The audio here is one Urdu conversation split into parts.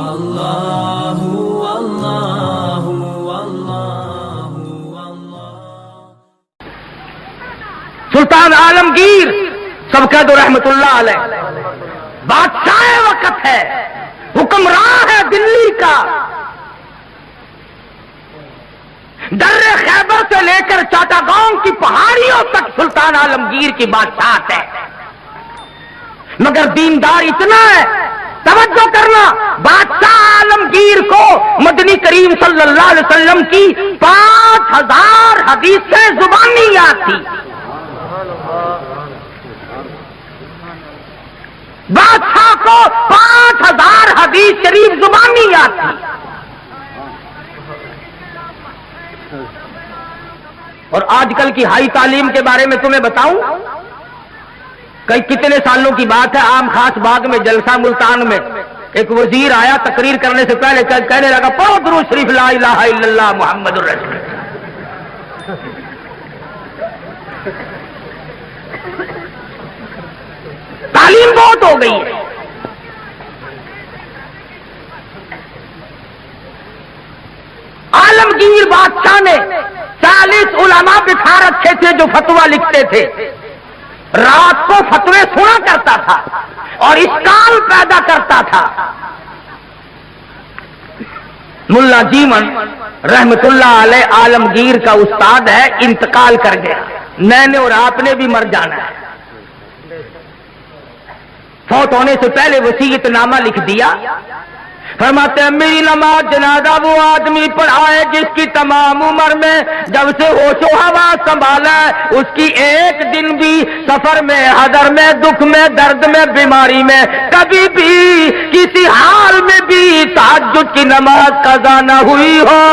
اللہ اللہ اللہ۔ سلطان عالمگیر سب کہہ دو رحمت اللہ علیہ، بادشاہ وقت ہے، حکمراں ہے دلی کا، در خیبر سے لے کر چاٹاگاؤں کی پہاڑیوں تک سلطان عالمگیر کی بادشاہت ہے، مگر دیندار اتنا ہے، توجہ کرنا، بادشاہ عالمگیر کو مدنی کریم صلی اللہ علیہ وسلم کی 5000 حدیثیں زبانی یاد تھی۔ بادشاہ کو 5000 حدیث شریف زبانی یاد تھی، اور آج کل کی ہائی تعلیم کے بارے میں تمہیں بتاؤں، کتنے سالوں کی بات ہے، عام خاص باغ میں جلسہ ملتان میں ایک وزیر آیا، تقریر کرنے سے پہلے کہنے لگا پڑھو درود شریف لا الہ الا اللہ محمد الرسول۔ تعلیم بہت ہو گئی ہے۔ عالمگیر بادشاہ نے 40 علماء بٹھا رکھے تھے جو فتویٰ لکھتے تھے، رات کو فتوے سنا کرتا تھا اور اشکال پیدا کرتا تھا۔ ملا جیون رحمت اللہ علیہ عالمگیر کا استاد ہے، انتقال کر گیا، میں نے اور آپ نے بھی مر جانا ہے۔ فوت ہونے سے پہلے وصیت نامہ لکھ دیا، فرماتے ہیں میری نماز جنازہ وہ آدمی پڑھائے جس کی تمام عمر میں جب سے ہوش و حواس سنبھالا ہے اس کی ایک دن بھی سفر میں، حضر میں، دکھ میں، درد میں، بیماری میں، کبھی بھی کسی حال میں بھی تہجد کی نماز قضا نہ ہوئی ہو۔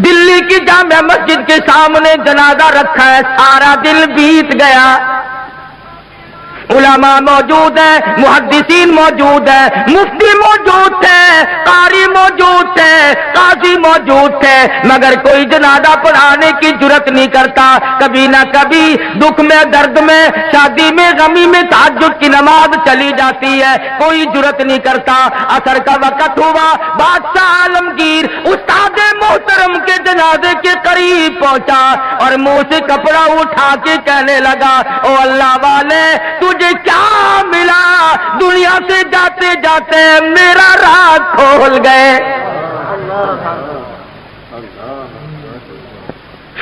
دلی کی جامع مسجد کے سامنے جنازہ رکھا ہے، سارا دل بیت گیا، علماء موجود ہیں، محدثین موجود ہیں، مفتی موجود تھے، قاری موجود تھے، قاضی موجود تھے، مگر کوئی جنازہ پڑھانے کی جرت نہیں کرتا۔ کبھی نہ کبھی دکھ میں، درد میں، شادی میں، غمی میں تہجد کی نماز چلی جاتی ہے، کوئی جرت نہیں کرتا۔ عصر کا وقت ہوا، بادشاہ عالمگیر استاد محترم کے جنازے کے قریب پہنچا اور منہ سے کپڑا اٹھا کے کہنے لگا او اللہ والے تجھے کیا ملا، دنیا سے جاتے جاتے میرا راز کھول گئے۔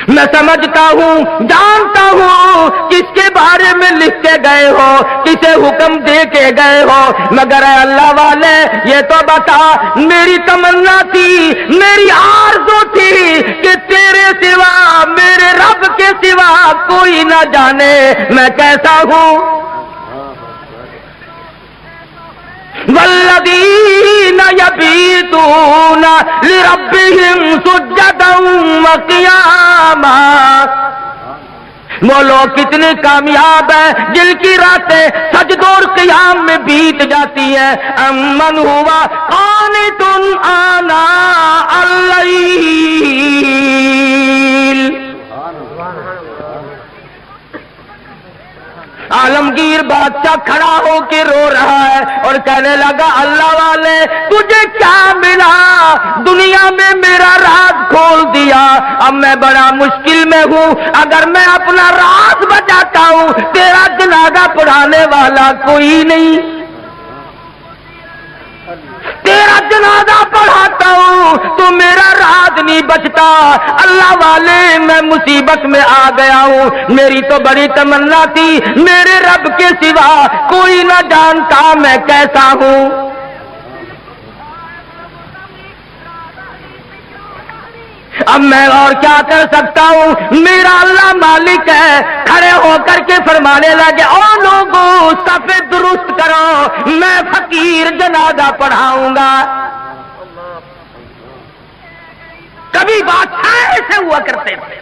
میں سمجھتا ہوں، جانتا ہوں کس کے بارے میں لکھ کے گئے ہو، کسے حکم دے کے گئے ہو، مگر اے اللہ والے یہ تو بتا، میری تمنا تھی، میری آرزو تھی کہ تیرے سوا، میرے رب کے سوا کوئی نہ جانے میں کیسا ہوں۔ والذین یبیتون لربہم سجدا وقیاما، وہ لوگ کتنے کامیاب ہیں جن کی راتیں سجدوں اور قیام میں بیت جاتی ہیں۔ امن ہوا قانت آناء اللیل، عالمگیر بادشاہ کھڑا ہو کے رو رہا ہے اور کہنے لگا اللہ والے تجھے کیا ملا، دنیا میں میرا راز کھول دیا، اب میں بڑا مشکل میں ہوں، اگر میں اپنا راز بچاتا ہوں تیرا جنازہ پڑھانے والا کوئی نہیں، تیرا جنازہ پڑھاتا ہوں تو میرا راز نہیں بچتا، اللہ والے میں مصیبت میں آ گیا ہوں، میری تو بڑی تمنا تھی میرے رب کے سوا کوئی نہ جانتا میں کیسا ہوں۔ اب میں اور کیا کر سکتا ہوں، میرا اللہ مالک ہے۔ کھڑے ہو کر کے فرمانے لگے او لوگوں صف درست کرو، میں فقیر جنازہ پڑھاؤں گا۔ کبھی بادشاہ ایسے ہوا کرتے تھے،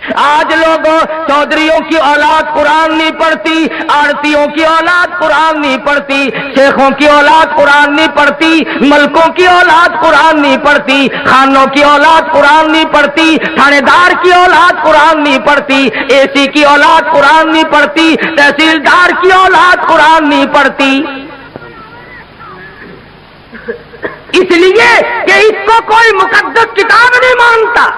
آج لوگوں چودھریوں کی اولاد قرآن نہیں پڑھتی، آڑتیوں کی اولاد قرآن نہیں پڑھتی، شیخوں کی اولاد قرآن نہیں پڑھتی، ملکوں کی اولاد قرآن نہیں پڑھتی، خانوں کی اولاد قرآن نہیں پڑھتی، تھانے دار کی اولاد قرآن نہیں پڑھتی، اے سی کی اولاد قرآن نہیں پڑھتی، تحصیلدار کی اولاد قرآن نہیں پڑھتی، اس لیے کہ اس کو کوئی مقدس کتاب نہیں مانتا۔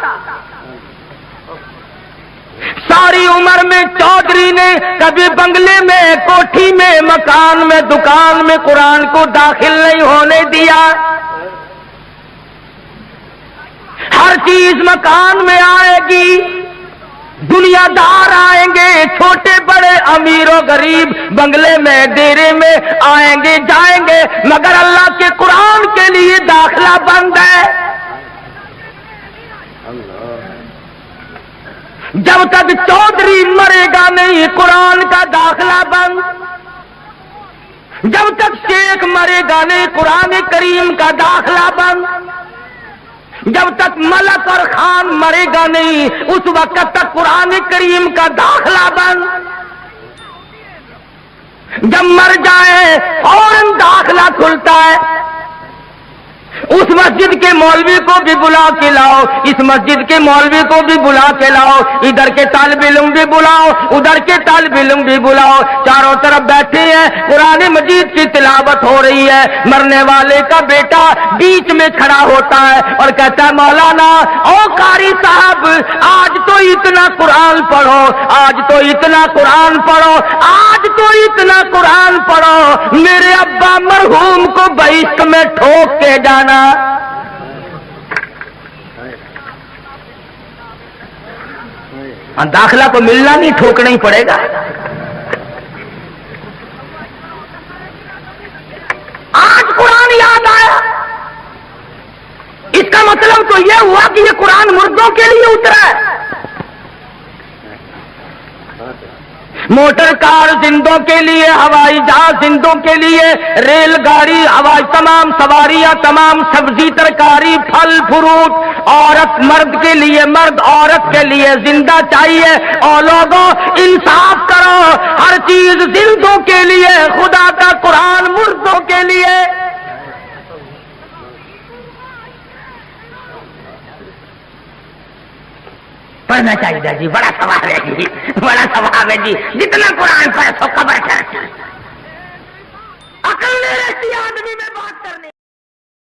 ساری عمر میں چودھری نے کبھی بنگلے میں، کوٹھی میں، مکان میں، دکان میں قرآن کو داخل نہیں ہونے دیا۔ ہر چیز مکان میں آئے گی، دنیا دار آئیں گے، چھوٹے بڑے، امیر و غریب، بنگلے میں، ڈیرے میں آئیں گے جائیں گے، مگر اللہ کے قرآن کے لیے داخلہ بند ہے۔ جب تک چودھری مرے گا نہیں قرآن کا داخلہ بند، جب تک شیخ مرے گا نہیں قرآن کریم کا داخلہ بند، جب تک ملک اور خان مرے گا نہیں اس وقت تک قرآن کریم کا داخلہ بند۔ جب مر جائے فوراً داخلہ کھلتا ہے۔ اس مسجد کے مولوی کو بھی بلا کے لاؤ، اس مسجد کے مولوی کو بھی بلا کے لاؤ، ادھر کے طالب علم بھی بلاؤ، ادھر کے طالب علم بھی بلاؤ، چاروں طرف بیٹھے ہیں، قرآن مجید کی تلاوت ہو رہی ہے، مرنے والے کا بیٹا بیچ میں کھڑا ہوتا ہے اور کہتا ہے مولانا او قاری صاحب آج تو اتنا قرآن پڑھو، آج تو اتنا قرآن پڑھو، آج تو اتنا قرآن پڑھو، میرے ابا مرحوم کو بہشت میں ٹھوک کے جانا۔ داخلہ کو ملنا نہیں، ٹھوکنا ہی پڑے گا۔ آج قرآن یاد آیا، اس کا مطلب تو یہ ہوا کہ یہ قرآن مردوں کے لیے اترا ہے۔ موٹر کار زندوں کے لیے، ہوائی جہاز زندوں کے لیے، ریل گاڑی، ہوائی تمام سواریاں، تمام سبزی ترکاری، پھل فروٹ، عورت مرد کے لیے، مرد عورت کے لیے زندہ چاہیے۔ اور لوگوں انصاف کرو، ہر چیز زندوں کے لیے، خدا کا قرآن مردوں کے لیے۔ پڑھنا چاہیے جی، بڑا ثواب ہے جی، بڑا ثواب ہے جی، جتنا قرآن پڑھے سو قبر چڑھتا ہے۔ عقل نہیں رہتی آدمی میں بات کرنے